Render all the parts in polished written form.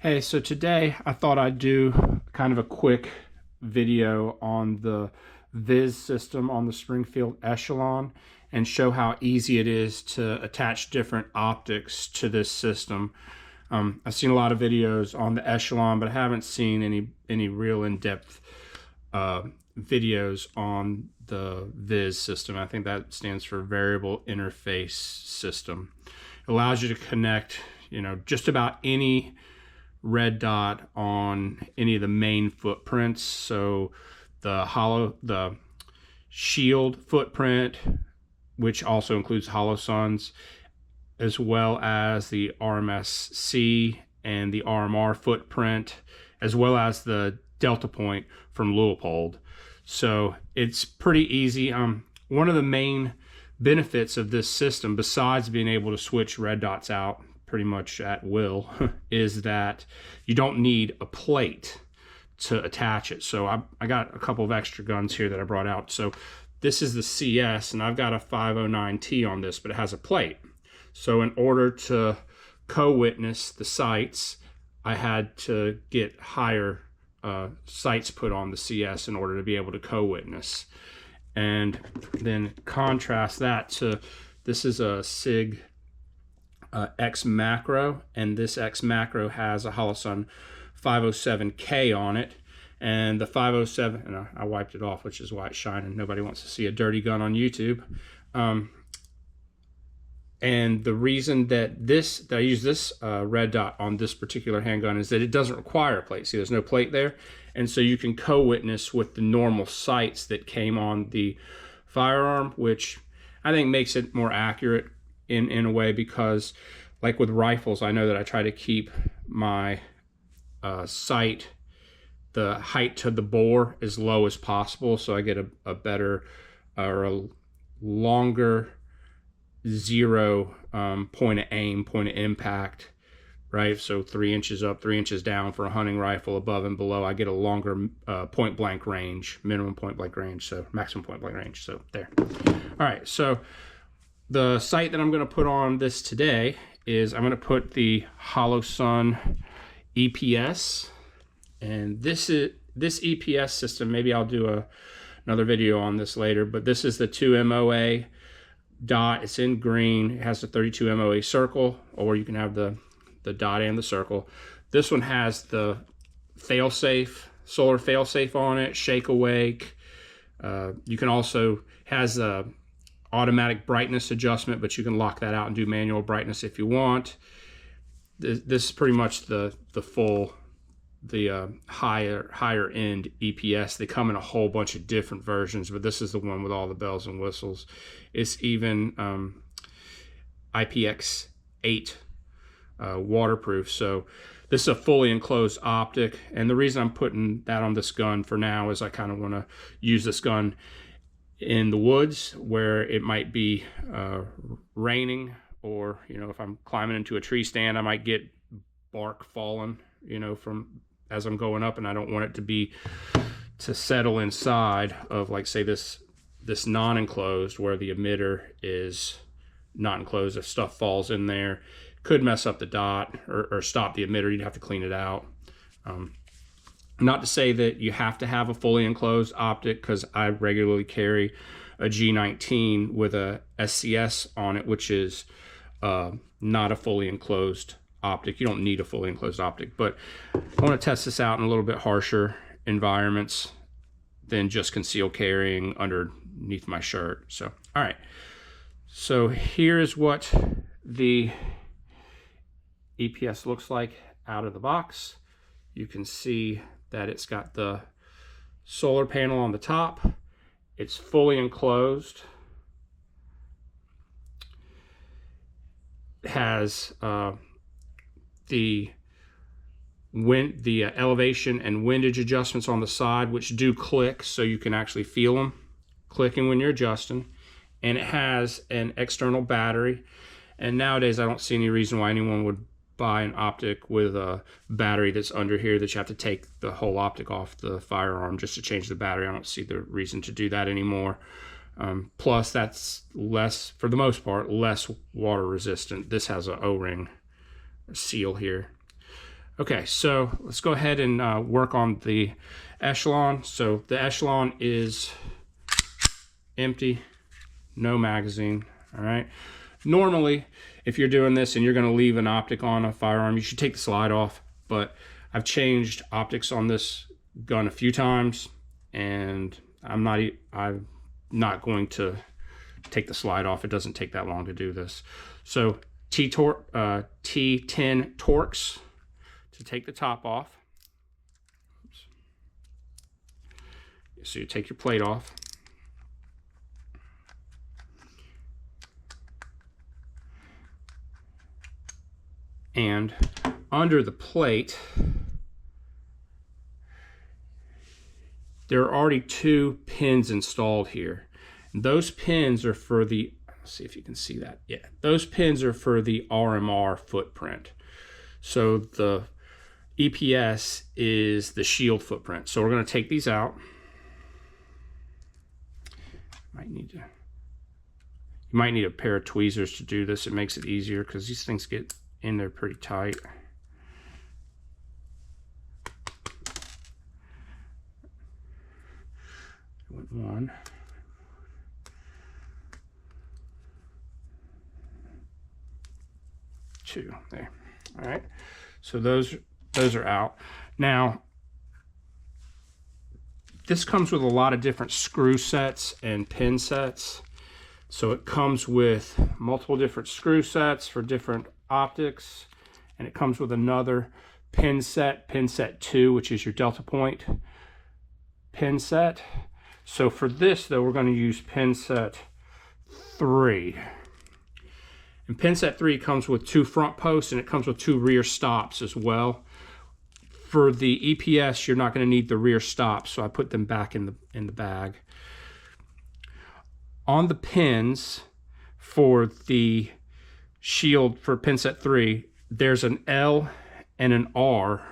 Hey, so today I thought I'd do kind of a quick video on the Viz system on the Springfield Echelon and show how easy it is to attach different optics to this system. I've seen a lot of videos on the Echelon, but I haven't seen any real in-depth videos on the Viz system. I think that stands for Variable Interface System. It allows you to connect, just about any red dot on any of the main footprints. So the shield footprint, which also includes Holosuns, as well as the RMSC and the RMR footprint, as well as the delta point from Leupold. So it's pretty easy. One of the main benefits of this system, besides being able to switch red dots out pretty much at will, is that you don't need a plate to attach it. So I got a couple of extra guns here that I brought out. So this is the CS, and I've got a 509T on this, but it has a plate. So in order to co-witness the sights, I had to get higher sights put on the CS in order to be able to co-witness. And then contrast that to, this is a SIG X macro, and this X macro has a Holosun 507K on it, and the 507, and I wiped it off, which is why it's shining. Nobody wants to see a dirty gun on YouTube. And the reason that I use this red dot on this particular handgun is that it doesn't require a plate. See, there's no plate there, and so you can co-witness with the normal sights that came on the firearm, which I think makes it more accurate in a way, because like with rifles, I know that I try to keep my sight, the height to the bore, as low as possible, so I get a better or a longer zero point of aim, point of impact, right? So 3 inches up, 3 inches down for a hunting rifle. Above and below, I get a longer point blank range, minimum point blank range, so maximum point blank range. So there. All right, so the sight that I'm going to put on this today is I'm going to put the Holosun EPS, and this EPS system, maybe I'll do another video on this later, but this is the 2 MOA dot. It's in green. It has the 32 MOA circle, or you can have the dot and the circle. This one has the fail-safe, solar fail-safe on it, shake awake. You can also, has a automatic brightness adjustment, but you can lock that out and do manual brightness if you want. This is pretty much the full, higher end EPS. They come in a whole bunch of different versions, but this is the one with all the bells and whistles. It's even IPX8 waterproof. So this is a fully enclosed optic, and the reason I'm putting that on this gun for now is I kind of want to use this gun in the woods where it might be raining, or if I'm climbing into a tree stand, I might get bark falling from as I'm going up, and I don't want it to settle inside of, like, say this non-enclosed where the emitter is not enclosed. If stuff falls in there, could mess up the dot or stop the emitter. You'd have to clean it out. Not to say that you have to have a fully enclosed optic, because I regularly carry a G19 with a SCS on it, which is not a fully enclosed optic. You don't need a fully enclosed optic, but I want to test this out in a little bit harsher environments than just concealed carrying underneath my shirt. So, all right. So here's what the EPS looks like out of the box. You can see that it's got the solar panel on the top. It's fully enclosed. It has the elevation and windage adjustments on the side, which do click, so you can actually feel them clicking when you're adjusting. And it has an external battery. And nowadays, I don't see any reason why anyone would buy an optic with a battery that's under here that you have to take the whole optic off the firearm just to change the battery. I don't see the reason to do that anymore. Plus, that's less, for the most part, less water resistant. This has an O-ring seal here. Okay, so let's go ahead and work on the Echelon. So the Echelon is empty, no magazine, all right? Normally, if you're doing this and you're gonna leave an optic on a firearm, you should take the slide off, but I've changed optics on this gun a few times, and I'm not going to take the slide off. It doesn't take that long to do this. So T10 Torx to take the top off. Oops. So you take your plate off. And under the plate, there are already 2 pins installed here. And those pins are for the, let's see if you can see that. Yeah, those pins are for the RMR footprint. So the EPS is the shield footprint. So we're going to take these out. You might need a pair of tweezers to do this. It makes it easier because these things get in there pretty tight. One. Two. There. All right. So those are out. Now, this comes with a lot of different screw sets and pin sets. So it comes with multiple different screw sets for different optics, and it comes with another pin set 2, which is your delta point pin set. So for this though, we're going to use pin set 3. And pin set 3 comes with 2 front posts, and it comes with 2 rear stops as well. For the EPS, you're not going to need the rear stops, so I put them back in the bag. On the pins for the shield for pin set 3, there's an L and an R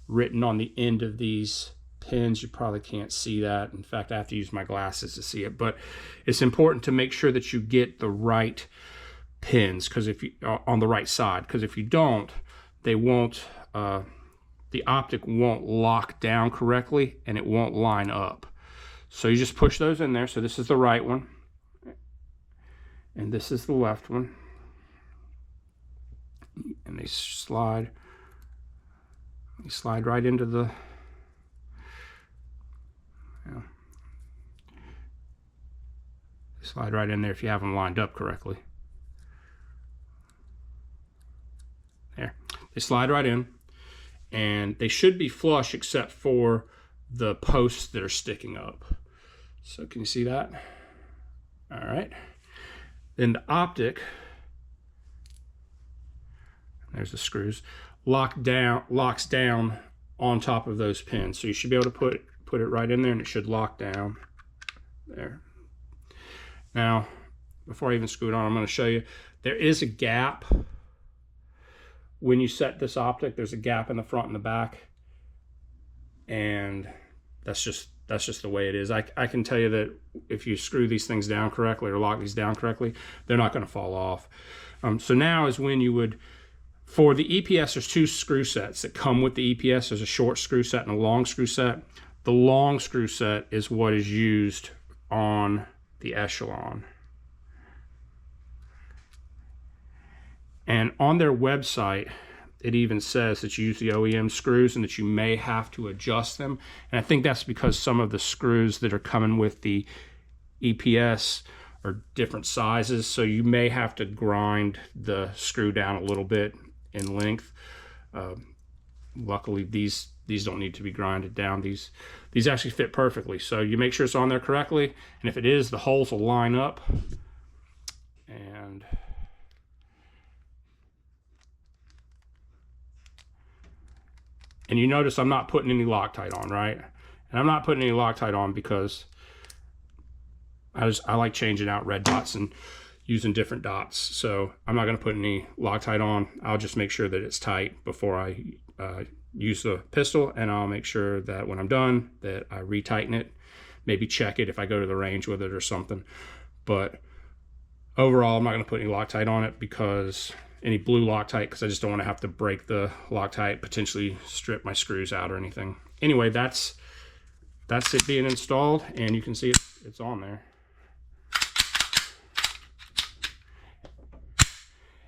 written on the end of these pins. You probably can't see that. In fact, I have to use my glasses to see it, but it's important to make sure that you get the right pins, because if you on the right side, because if you don't, they won't the optic won't lock down correctly and it won't line up. So you just push those in there. So this is the right one and this is the left one, and they slide right into the slide right in there if you have them lined up correctly. There, they slide right in, and they should be flush except for the posts that are sticking up. So can you see that? All right. Then the optic, there's the screws, locks down on top of those pins. So you should be able to put it right in there, and it should lock down there. Now, before I even screw it on, I'm going to show you there is a gap. When you set this optic, there's a gap in the front and the back, and that's just the way it is. I can tell you that if you screw these things down correctly or lock these down correctly, they're not going to fall off. So now is when you would, for the EPS, there's 2 screw sets that come with the EPS. There's a short screw set and a long screw set. The long screw set is what is used on the Echelon. And on their website, it even says that you use the OEM screws and that you may have to adjust them. And I think that's because some of the screws that are coming with the EPS are different sizes. So you may have to grind the screw down a little bit in length. Luckily, these don't need to be grinded down. These actually fit perfectly. So you make sure it's on there correctly. And if it is, the holes will line up. And you notice I'm not putting any Loctite on, right? And I'm not putting any Loctite on because I like changing out red dots and using different dots. So I'm not gonna put any Loctite on. I'll just make sure that it's tight before I use the pistol, and I'll make sure that when I'm done that I retighten it, maybe check it if I go to the range with it or something. But overall, I'm not gonna put any Loctite on it because any blue Loctite, because I just don't want to have to break the Loctite, potentially strip my screws out or anything. Anyway, that's it being installed, and you can see it's on there.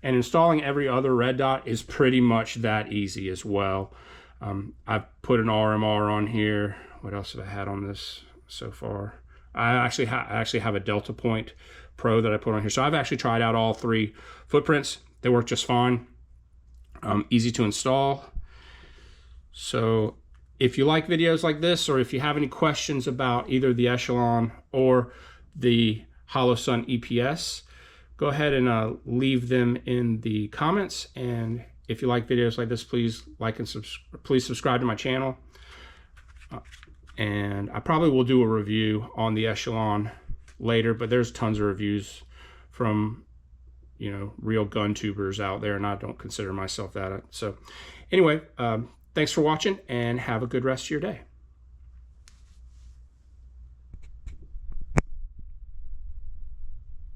And installing every other red dot is pretty much that easy as well. I've put an RMR on here. What else have I had on this so far? I actually have a Delta Point Pro that I put on here. So I've actually tried out all 3 footprints. They work just fine. Easy to install. So if you like videos like this, or if you have any questions about either the Echelon or the Holosun EPS, go ahead and leave them in the comments. And if you like videos like this, please like and please subscribe to my channel. And I probably will do a review on the Echelon later, but there's tons of reviews from, you know, real gun tubers out there, and I don't consider myself that. So anyway, thanks for watching, and have a good rest of your day.